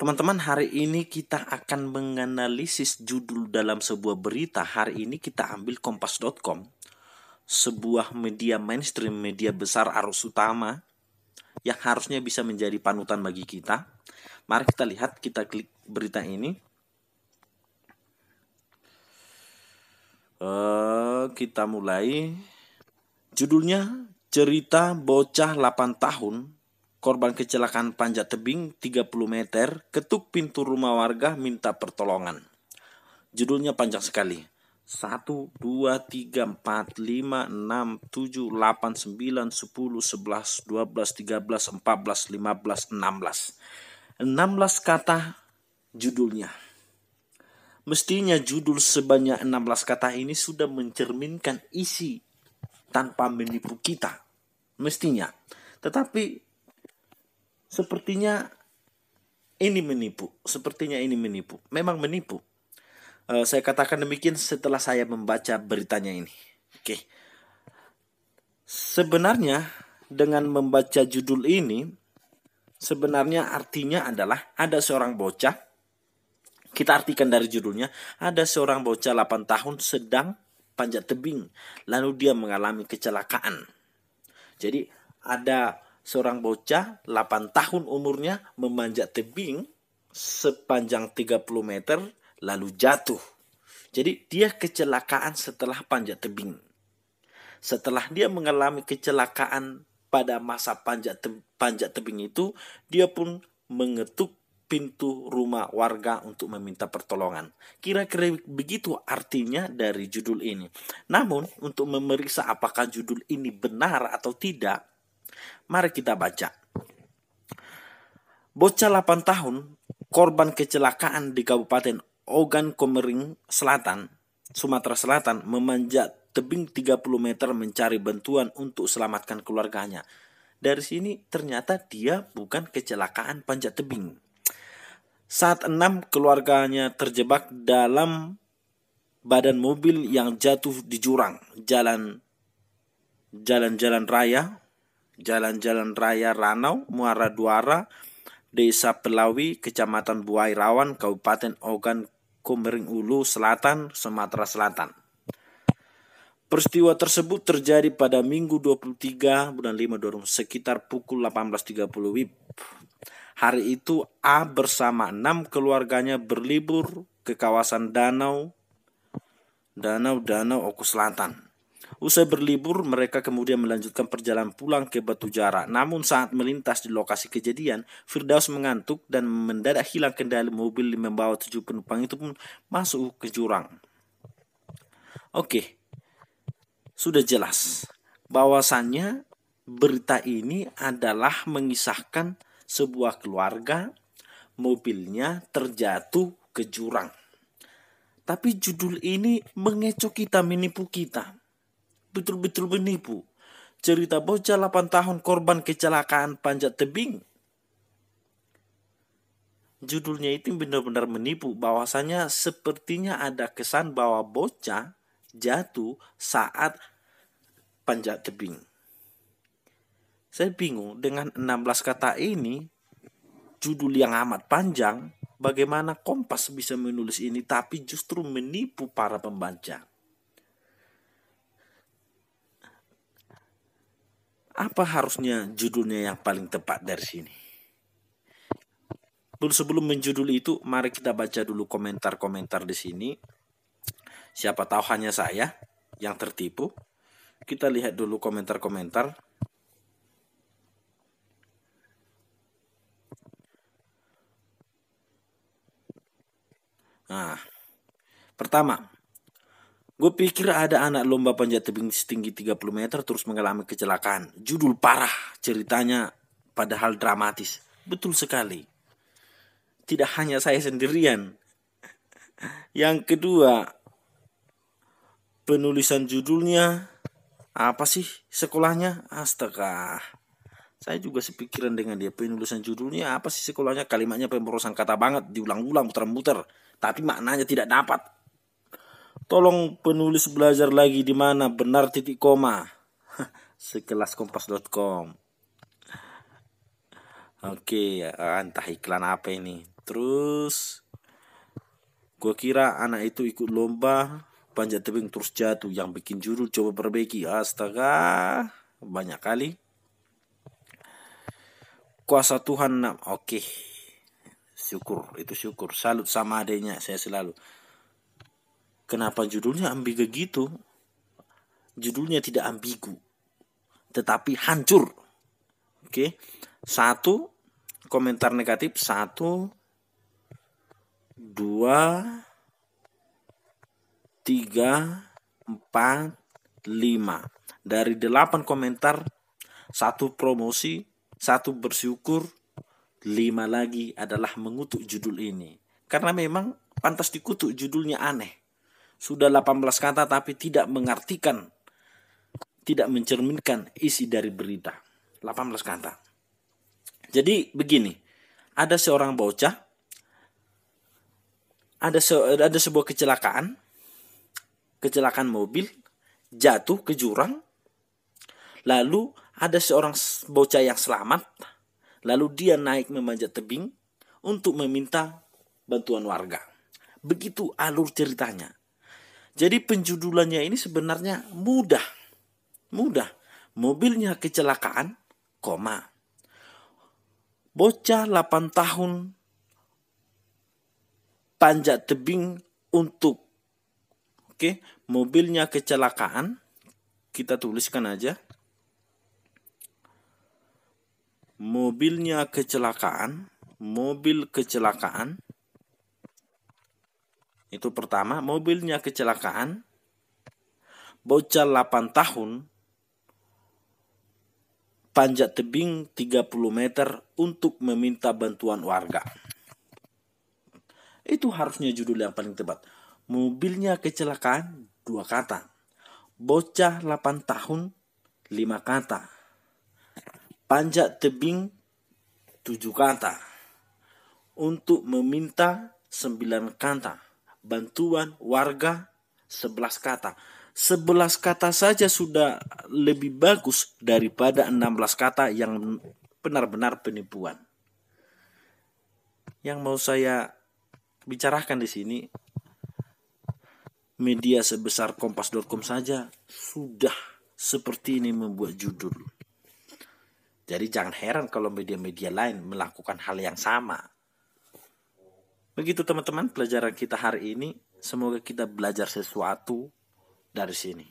Teman-teman, hari ini kita akan menganalisis judul dalam sebuah berita. Hari ini kita ambil kompas.com, sebuah media mainstream, media besar arus utama yang harusnya bisa menjadi panutan bagi kita. Mari kita lihat, kita klik berita ini. Kita mulai. Judulnya, cerita bocah 8 tahun korban kecelakaan panjat tebing 30 meter, ketuk pintu rumah warga minta pertolongan. Judulnya panjang sekali. 1, 2, 3, 4, 5, 6, 7, 8, 9, 10, 11, 12, 13, 14, 15, 16. 16 kata judulnya. Mestinya judul sebanyak 16 kata ini sudah mencerminkan isi tanpa menipu kita. Mestinya. Tetapi sepertinya ini menipu. Memang menipu. Saya katakan demikian setelah saya membaca beritanya ini. Oke. Sebenarnya dengan membaca judul ini, sebenarnya artinya adalah ada seorang bocah. Kita artikan dari judulnya, ada seorang bocah 8 tahun sedang panjat tebing. Lalu dia mengalami kecelakaan. Jadi ada seorang bocah 8 tahun umurnya memanjat tebing sepanjang 30 meter lalu jatuh. Jadi dia kecelakaan setelah panjat tebing. Setelah dia mengalami kecelakaan pada masa panjat tebing itu, dia pun mengetuk pintu rumah warga untuk meminta pertolongan. Kira-kira begitu artinya dari judul ini. Namun untuk memeriksa apakah judul ini benar atau tidak, mari kita baca. Bocah 8 tahun, korban kecelakaan di Kabupaten Ogan Komering Selatan, Sumatera Selatan, memanjat tebing 30 meter mencari bantuan untuk selamatkan keluarganya. Dari sini ternyata dia bukan kecelakaan panjat tebing. Saat 6 keluarganya terjebak dalam badan mobil yang jatuh di jurang jalan-jalan raya Ranau, Muara Duara, Desa Pelawi, Kecamatan Buai Rawan, Kabupaten Ogan Komering Ulu Selatan, Sumatera Selatan. Peristiwa tersebut terjadi pada Minggu 23 bulan 5 sekitar pukul 18.30 WIB. Hari itu A bersama 6 keluarganya berlibur ke kawasan Danau Oku Selatan. Usai berlibur, mereka kemudian melanjutkan perjalanan pulang ke Batujara. Namun saat melintas di lokasi kejadian, Firdaus mengantuk dan mendadak hilang kendali. Mobil yang membawa 7 penumpang itu pun masuk ke jurang. Oke, sudah jelas bahwasannya berita ini adalah mengisahkan sebuah keluarga, mobilnya terjatuh ke jurang. Tapi judul ini mengecoh kita, menipu kita. Betul-betul menipu. Cerita bocah 8 tahun korban kecelakaan panjat tebing. Judulnya itu benar-benar menipu. Bahwasanya sepertinya ada kesan bahwa bocah jatuh saat panjat tebing. Saya bingung dengan 16 kata ini, judul yang amat panjang, bagaimana Kompas bisa menulis ini tapi justru menipu para pembaca. Apa harusnya judulnya yang paling tepat dari sini? Sebelum menjudul itu, mari kita baca dulu komentar-komentar di sini. Siapa tahu hanya saya yang tertipu. Kita lihat dulu komentar-komentar. Nah, pertama, gue pikir ada anak lomba panjat tebing setinggi 30 meter terus mengalami kecelakaan. Judul parah, ceritanya padahal dramatis. Betul sekali. Tidak hanya saya sendirian. Yang kedua, penulisan judulnya, apa sih sekolahnya? Astaga. Saya juga sepikiran dengan dia. Penulisan judulnya apa sih sekolahnya? Kalimatnya pemborosan kata banget, diulang-ulang, muter-muter. Tapi maknanya tidak dapat. Tolong penulis belajar lagi di mana benar titik koma. Sekelas kompas.com. Oke, entah iklan apa ini. Terus gue kira anak itu ikut lomba panjat tebing terus jatuh. Yang bikin judul coba perbaiki. Astaga, banyak kali. Kuasa Tuhan. Oke. Syukur, itu syukur. Salut sama adanya saya selalu. Kenapa judulnya ambigu gitu? Judulnya tidak ambigu, tetapi hancur. Oke. 1 komentar negatif, 1, 2, 3, 4, 5. Dari 8 komentar, 1 promosi, 1 bersyukur, 5 lagi adalah mengutuk judul ini. Karena memang pantas dikutuk, judulnya aneh. Sudah 18 kata tapi tidak mengartikan, tidak mencerminkan isi dari berita. 18 kata. Jadi begini, ada seorang bocah, ada sebuah kecelakaan mobil, jatuh ke jurang, lalu ada seorang bocah yang selamat, lalu dia naik memanjat tebing untuk meminta bantuan warga. Begitu alur ceritanya. Jadi penjudulannya ini sebenarnya mudah. Mobilnya kecelakaan, bocah 8 tahun panjat tebing untuk mobilnya kecelakaan. Kita tuliskan aja. Mobil kecelakaan. Itu pertama, mobilnya kecelakaan. Bocah 8 tahun panjat tebing 30 meter untuk meminta bantuan warga. Itu harusnya judul yang paling tepat. Mobilnya kecelakaan 2 kata. Bocah 8 tahun 5 kata. Panjat tebing 7 kata. Untuk meminta 9 kata. Bantuan warga 11 kata. 11 kata saja sudah lebih bagus daripada 16 kata yang benar-benar penipuan. Yang mau saya bicarakan di sini, media sebesar kompas.com saja sudah seperti ini membuat judul. Jadi jangan heran kalau media-media lain melakukan hal yang sama. Begitu teman-teman pelajaran kita hari ini. Semoga kita belajar sesuatu dari sini.